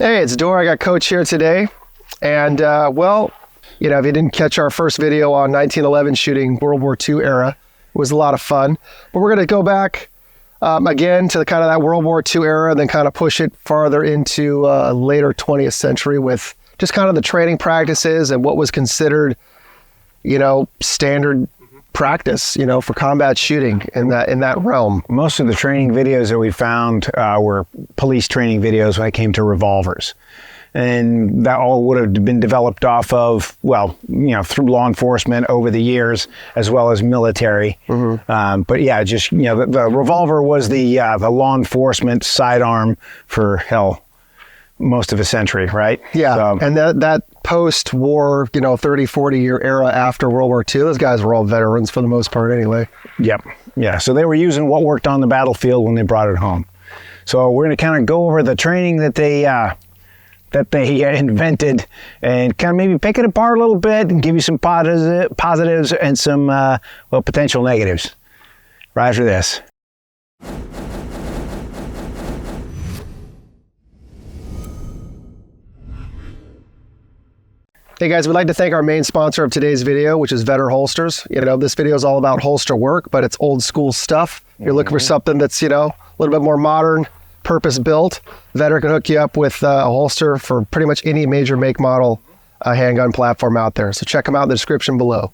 Hey, it's Dorr. I got Coach here today. And, well, you know, if you didn't catch our first video on 1911 shooting World War II era, it was a lot of fun. But we're going to go back again to kind of that World War II era and then kind of push it farther into later 20th century with just kind of the training practices and what was considered, you know, standard practice, you know, for combat shooting in that realm. Most of the training videos that we found were police training videos when it came to revolvers. And that all would have been developed off of, well, you know, through law enforcement over the years, as well as military. But yeah, just, you know, the revolver was the law enforcement sidearm for, hell, most of a century, right? Yeah, So, and that post-war, you know, 30, 40-year era after World War II, those guys were all veterans for the most part anyway. yep. Yeah, so they were using what worked on the battlefield when they brought it home. So we're going to kind of go over the training that they invented and kind of maybe pick it apart a little bit and give you some positives and some, well, potential negatives right after this. Hey guys, we'd like to thank our main sponsor of today's video, which is Vedder Holsters. You know, this video is all about holster work, but it's old school stuff. You're looking for something that's, you know, a little bit more modern, purpose built. Vedder can hook you up with a holster for pretty much any major make model handgun platform out there. So check them out in the description below.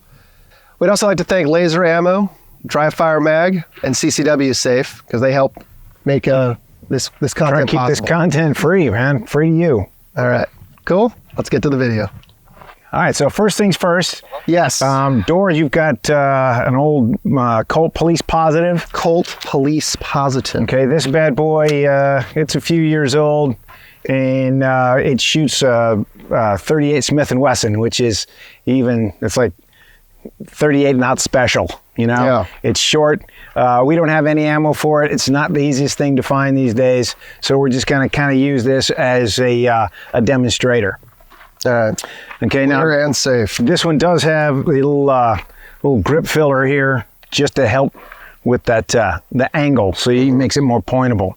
We'd also like to thank Laser Ammo, Dry Fire Mag, and CCW Safe, because they help make this content Try to keep this possible. content free, man. Free to you. All right, cool. Let's get to the video. All right, so first things first. Yes. Dorr, you've got an old Colt Police Positive. Colt Police Positive. Okay, this bad boy, it's a few years old, and it shoots 38 Smith & Wesson, which is it's like 38 not special, you know? Yeah. It's short. We don't have any ammo for it. It's not the easiest thing to find these days, so we're just going to kind of use this as a demonstrator. All right. Okay, now Clear and safe. this one does have a little grip filler here just to help with that the angle, so it makes it more pointable.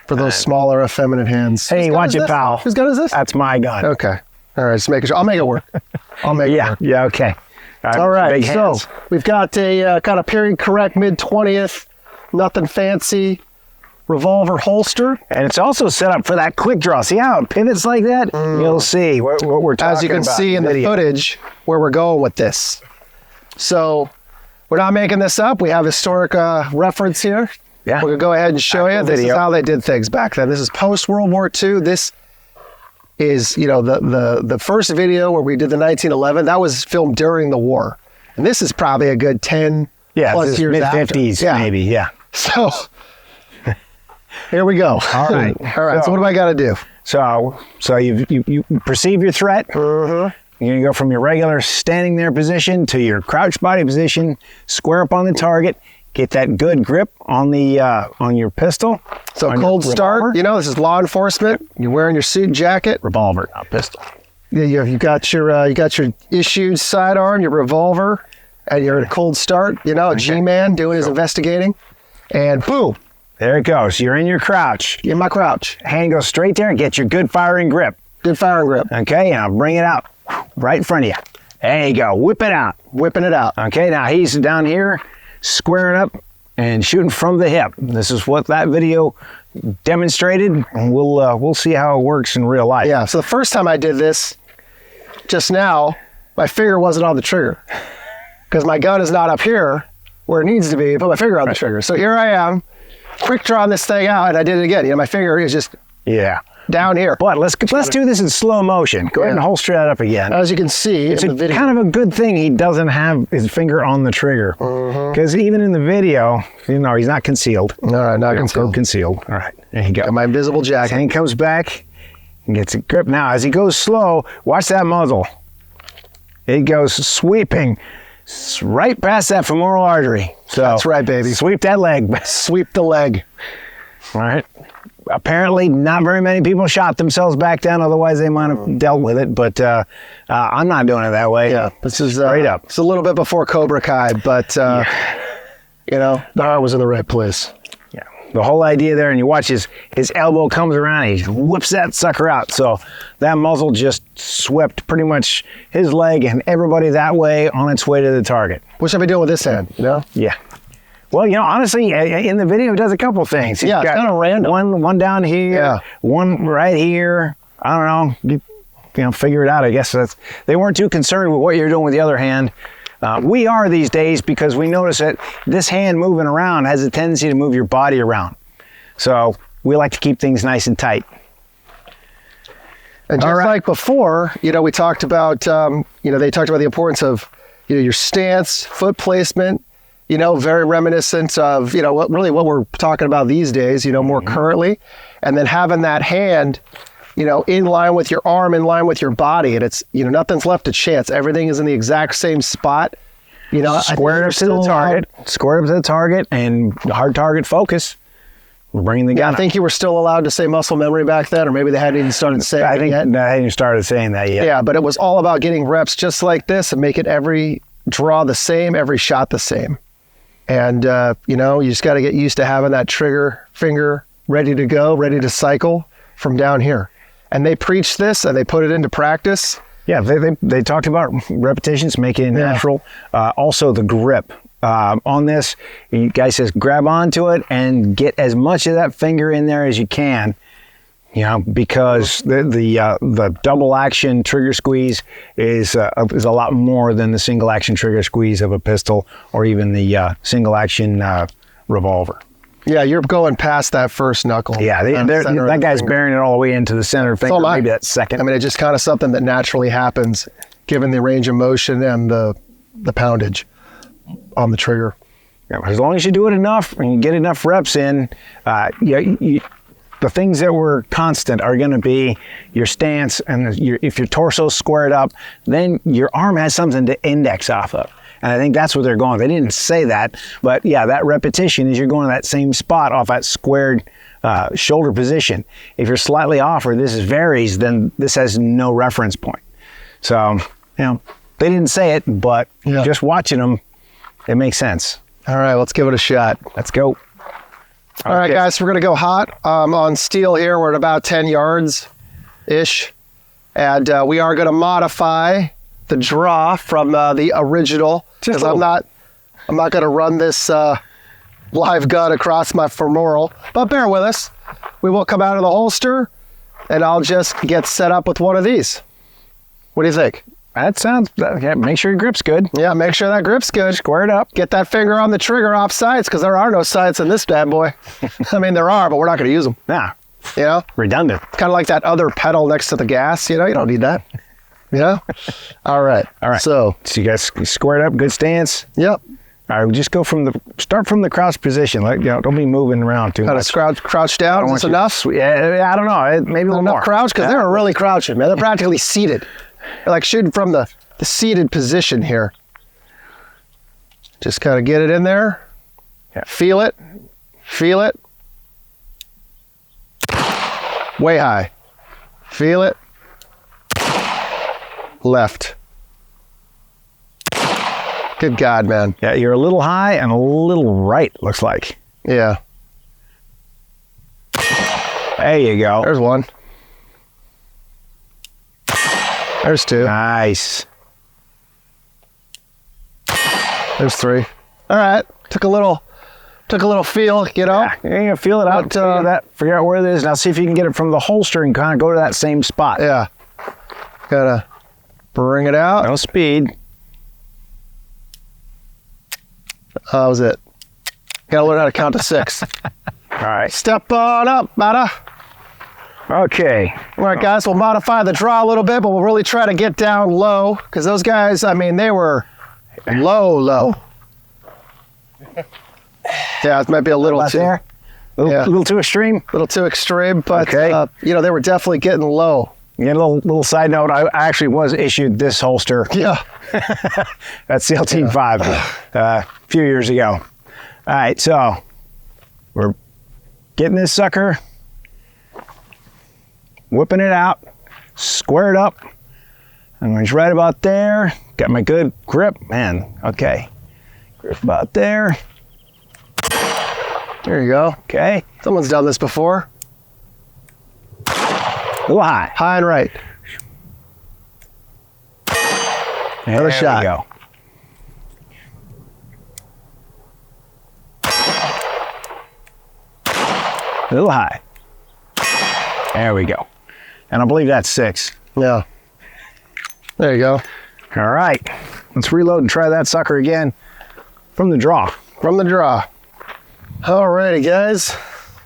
For those smaller, effeminate hands. Hey, Whose gun watch is it, this? pal. Whose gun is this? That's my gun. Okay. All right, just making sure. I'll make it work. I'll make it Yeah, work. yeah, okay. All right, big so hands. we've got a kind of period correct mid-20th, nothing fancy revolver holster. And it's also set up for that quick draw. See how it pivots like that? You'll see what we're talking about. As you can see in the video. footage where we're going with this. So we're not making this up. We have historic reference here. Yeah. We're going to go ahead and show you. Actual This video. is how they did things back then. This is post-World War II. This is, you know, the first video where we did the 1911. That was filmed during the war. And this is probably a good 10 plus this is years after. mid-50s Yeah. maybe, yeah. So here we go. All right. All right. So what do I got to do? So you perceive your threat. You're gonna go from your regular standing there position to your crouch body position, square up on the target, get that good grip on the on your pistol. So on your cold start. revolver. You know, this is law enforcement. You're wearing your suit and jacket. Revolver, not pistol. Yeah, you got your issued sidearm, your revolver, and you're at a cold start. You know, a G-man doing his investigating, and boom, There it goes. You're in your crouch. in my crouch. Hand goes straight there and get your good firing grip. Good firing grip. Okay, and I'll bring it out right in front of you. There you go. Whip it out. Whipping it out. Okay, now he's down here, squaring up and shooting from the hip. This is what that video demonstrated, and we'll see how it works in real life. Yeah. So the first time I did this, just now, my finger wasn't on the trigger because my gun is not up here where it needs to be. Put my finger on the trigger. So here I am, quick drawing this thing out, and I did it again. You know, my finger is just Yeah. down here. But let's do this in slow motion. Go ahead and holster that up again. As you can see It's in the video. kind of a good thing he doesn't have his finger on the trigger, because even in the video, you know, he's not concealed. All right, not Go concealed. concealed. All right, there you go. Got my invisible His jacket. hand comes back and gets a grip. Now, as he goes slow, watch that muzzle. It goes sweeping right past that femoral artery. So That's right, baby. Sweep that leg. Sweep the leg. All right. Apparently, not very many people shot themselves back then. Otherwise, they might have dealt with it. But I'm not doing it that way. Yeah, this is Straight up. It's a little bit before Cobra Kai, but you know, the heart was in the right place. Yeah. the whole idea there, and you watch his elbow comes around, and he whips that sucker out. So that muzzle just swept pretty much his leg and everybody that way on its way to the target. What should I be doing with this hand, you know? Yeah. Well, you know, honestly, in the video, it does a couple things. Yeah, it's kind of random. One down here, one right here. I don't know. You know, figure it out. I guess they weren't too concerned with what you're doing with the other hand. We are these days, because we notice that this hand moving around has a tendency to move your body around. So we like to keep things nice and tight. And just like before, you know, we talked about, you know, they talked about the importance of, you know, your stance, foot placement, you know, very reminiscent of, you know, what we're talking about these days, you know, more currently. And then having that hand, you know, in line with your arm, in line with your body. And it's, you know, nothing's left to chance. Everything is in the exact same spot. You know, squared up to the target, squared up to the target, and hard target focus. We're bringing the gun. I think you were still allowed to say muscle memory back then, or maybe they hadn't even started saying I think it yet. No, I hadn't even started saying that yet. Yeah, but it was all about getting reps just like this and making every draw the same, every shot the same. And, you know, you just got to get used to having that trigger finger ready to go, ready to cycle from down here. And they preach this and they put it into practice. Yeah, they talked about repetitions, making it natural. Also the grip. On this, the guy says grab onto it and get as much of that finger in there as you can. You know, because the double action trigger squeeze is a lot more than the single action trigger squeeze of a pistol or even the single action revolver. Yeah, you're going past that first knuckle. Yeah, that guy's bearing it all the way into the center finger, maybe that second. I mean, it's just kind of something that naturally happens given the range of motion and the poundage on the trigger. Yeah, as long as you do it enough and you get enough reps in, the things that were constant are going to be your stance, and if your torso's squared up, then your arm has something to index off of. And I think that's where they're going. They didn't say that, but yeah, that repetition is you're going to that same spot off that squared shoulder position. If you're slightly off or this varies, then this has no reference point. So, you know, they didn't say it, but just watching them, it makes sense. All right, let's give it a shot. Let's go. All right, guys, we're going to go hot on steel here. We're at about 10 yards-ish. And we are going to modify the draw from the original, because I'm not going to run this live gun across my femoral. But bear with us. We will come out of the holster, and I'll just get set up with one of these. What do you think? That sounds, yeah, make sure your grip's good. Yeah, make sure that grip's good. Square it up. Get that finger on the trigger off sights, because there are no sights in this bad boy. I mean, there are, but we're not going to use them. Nah. You know? Redundant. It's kind of like that other pedal next to the gas. You know, you don't need that. You know? All right. All right. So you guys square it up, good stance. Yep. All right, we'll just go start from the crouch position. Like, you know, don't be moving around too much. Kind of crouch down. Is this enough? Yeah, I don't know. Maybe a little more. Crouch, because they're really crouching, man. They're practically seated. They're like shooting from the seated position here. Just kind of get it in there. Yeah. Feel it. Feel it. Way high. Feel it. Left. Good God, man. Yeah, you're a little high and a little right, looks like. Yeah. There you go. There's one. There's two. Nice. There's three. All right. Took a little feel, you know. Yeah, you're gonna feel it out. Figure out where it is. Now see if you can get it from the holster and kind of go to that same spot. Yeah. Gotta bring it out. No speed. That was it. Gotta learn how to count to 6. All right. Step on up, Mata. Okay. All right, guys, we'll modify the draw a little bit, but we'll really try to get down low, because those guys, I mean, they were low. Yeah, it might be a little too... there? A little too extreme? A little too extreme, but, okay. You know, they were definitely getting low. Yeah, a little side note, I actually was issued this holster. Yeah. That's the Team 5 a few years ago. All right, so we're getting this sucker, whipping it out, squared up. I'm going right about there. Got my good grip, man. Okay, grip about there. There you go. Okay. Someone's done this before. A little high. High and right. Another shot. There we go. A little high. There we go. And I believe that's 6. Yeah. There you go. All right. Let's reload and try that sucker again from the draw. From the draw. Alrighty, guys.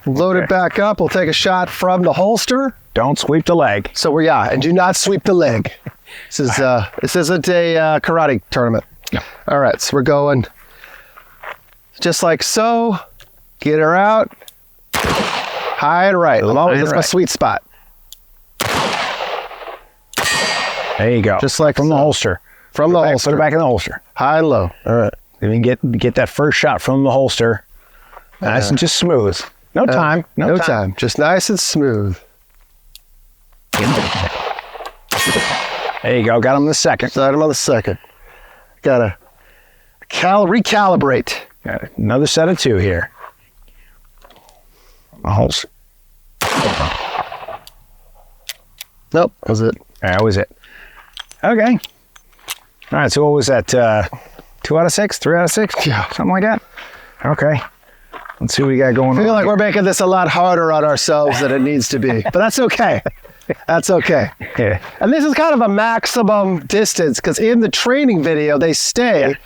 Load it back up. We'll take a shot from the holster. Don't sweep the leg. So and do not sweep the leg. This isn't a karate tournament. No. All right, so we're going just like so. Get her out. High and right. That's my sweet spot. There you go. Just like from the holster. From the holster. Put it back in the holster. High and low. All right. Then you get that first shot from the holster. Nice and just smooth. No time. No time. Just nice and smooth. There you go. Got him the second. Got him on the second. Gotta recalibrate. Got another set of 2 here. A holster. Nope, that was it. That was it. Okay. All right, so what was that? 2 out of 6? 3 out of 6? Yeah. Something like that? Okay. Let's see what we got going on. I feel like we're making this a lot harder on ourselves than it needs to be, but that's okay. That's okay. Yeah. And this is kind of a maximum distance because in the training video, they say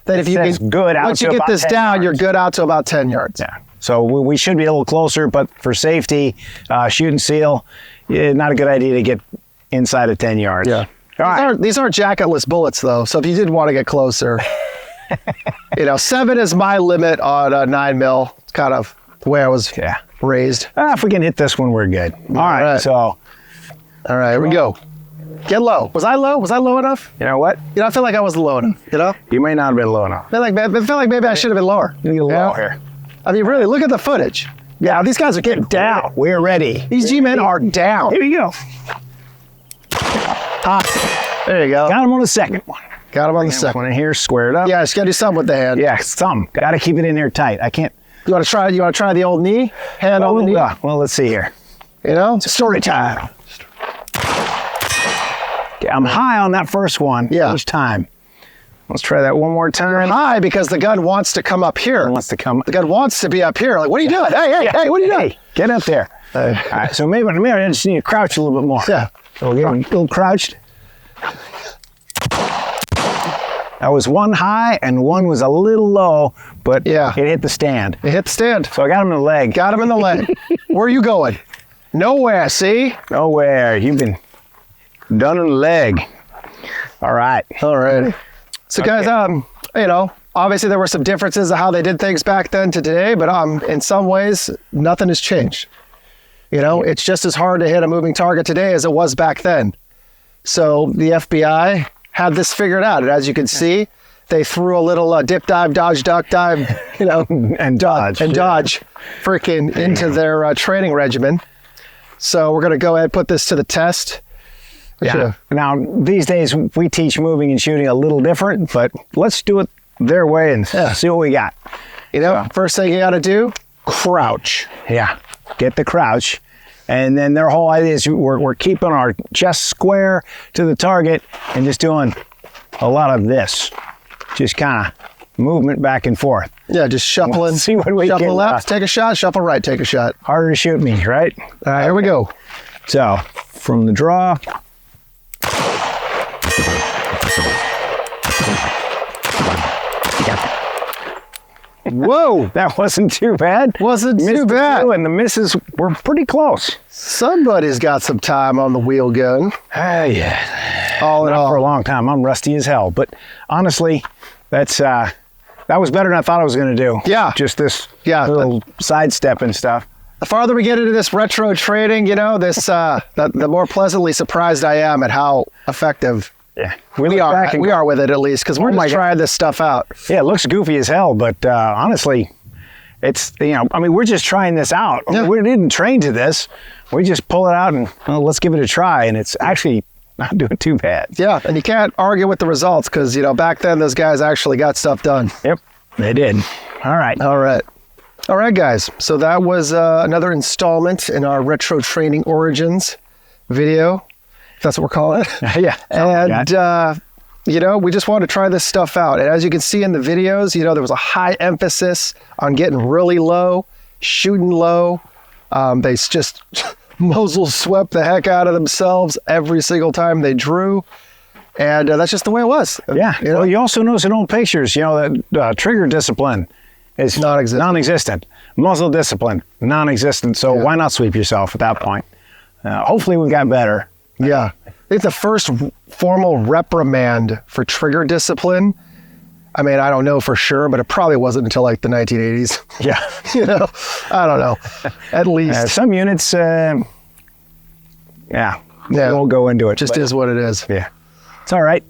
that if you once you get this down, you're good out to about 10 yards. Yeah. So we should be a little closer, but for safety, shoot and seal, not a good idea to get inside of 10 yards. Yeah. These aren't jacketless bullets, though. So if you did want to get closer, 7 is my limit on 9mm. It's kind of the way I was raised. If we can hit this one, we're good. All right. So, all right, here we go. Get low. Was I low? Was I low enough? You know what? I feel like I wasn't low enough. You may not have been low enough. I feel like maybe I should have been lower. You get low here. I mean, really, look at the footage. Yeah, these guys are getting down. We're ready. These G-men are down. Here we go. There you go. Got him on the second one. Got him on the second one in here, squared up. Yeah, just gotta do something with the hand. Yeah, something. Got to keep it in there tight. I can't. You want to try the old knee? Hand on the knee? Well, let's see here. Story time. Okay, I'm high on that first one. Yeah. Each time. Let's try that one more time. High because the gun wants to come up here. The gun wants to be up here. Like, what are you doing? Hey, what are you doing? Get up there. All right, so maybe I just need to crouch a little bit more. Yeah. So we'll get a little crouched. That was one high and one was a little low, but it hit the stand. It hit the stand. So I got him in the leg. Got him in the leg. Where are you going? Nowhere, see? Nowhere. You've been done in the leg. All right. All right. So guys, obviously there were some differences of how they did things back then to today, but in some ways, nothing has changed. It's just as hard to hit a moving target today as it was back then. So the FBI had this figured out. And as you can see, they threw a little dip, dive, dodge, duck, dive, and dodge freaking into their training regimen. So we're going to go ahead and put this to the test. Yeah. Now, these days, we teach moving and shooting a little different, but let's do it their way and see what we got. First thing you got to do, crouch. Yeah. Get the crouch. And then their whole idea is we're keeping our chest square to the target and just doing a lot of this. Just kind of movement back and forth. Yeah, just shuffling. See what we shuffle can, left, take a shot, shuffle right, take a shot. Harder to shoot me, right? All right, here we go. So, from the draw. Whoa, that wasn't too bad. Wasn't too bad. And the misses were pretty close. Somebody's got some time on the wheel gun. Yeah. All in all. For a long time. I'm rusty as hell. But honestly, that was better than I thought I was going to do. Yeah. Just this little sidestep and stuff. The farther we get into this retro training, the more pleasantly surprised I am at how effective we are with it, at least, because we're just trying this stuff out. Yeah, it looks goofy as hell, but honestly, it's, we're just trying this out. Yeah. We didn't train to this. We just pull it out and let's give it a try, and it's actually not doing too bad. Yeah, and you can't argue with the results because, back then those guys actually got stuff done. Yep, they did. All right. All right. All right, guys. So that was another installment in our Retro Training Origins video, if that's what we're calling it. Yeah. And, we just wanted to try this stuff out. And as you can see in the videos, there was a high emphasis on getting really low, shooting low. They just muzzle swept the heck out of themselves every single time they drew. And that's just the way it was. Yeah. Well, you also notice in old pictures, that trigger discipline is non-existent. Muzzle discipline, non-existent. So why not sweep yourself at that point? Hopefully we've got better. Yeah. I think the first formal reprimand for trigger discipline, I mean, I don't know for sure, but it probably wasn't until like the 1980s. Yeah. I don't know. At least. Some units, we won't go into it. Just is what it is. Yeah. It's all right.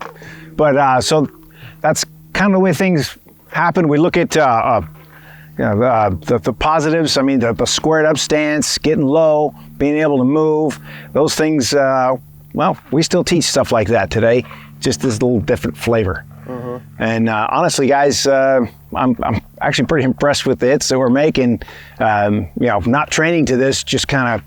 But so that's kind of the way things happen. We look at the positives. I mean, the squared up stance, getting low, being able to move, those things. We still teach stuff like that today, just this little different flavor. And honestly, guys, I'm actually pretty impressed with the hits that we're making. Not training to this, just kind of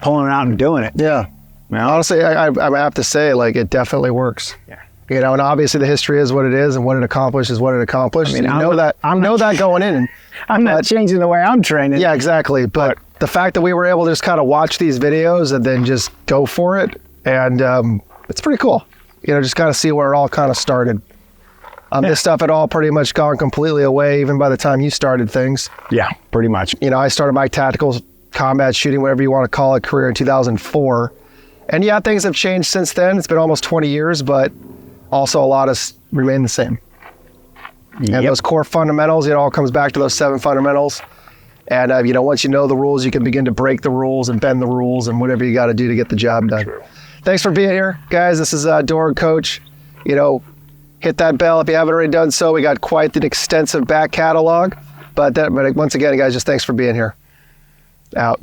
pulling it out and doing it. Yeah. Honestly, I have to say, like, it definitely works. Yeah. And obviously the history is what it is, and what it accomplished is what it accomplished. I mean, I know that going in. I'm not changing the way I'm training. Yeah, exactly. But the fact that we were able to just kind of watch these videos and then just go for it, and it's pretty cool. Just kind of see where it all kind of started. This stuff had all pretty much gone completely away, even by the time you started things. Yeah, pretty much. I started my tactical combat shooting, whatever you want to call it, career in 2004. And yeah, things have changed since then. It's been almost 20 years, but also a lot has remained the same. And those core fundamentals, it all comes back to those 7 fundamentals. And, once you know the rules, you can begin to break the rules and bend the rules and whatever you got to do to get the job done. True. Thanks for being here, guys. This is Dorr and Coch. Hit that bell if you haven't already done so. We got quite an extensive back catalog. But once again, guys, just thanks for being here. Out.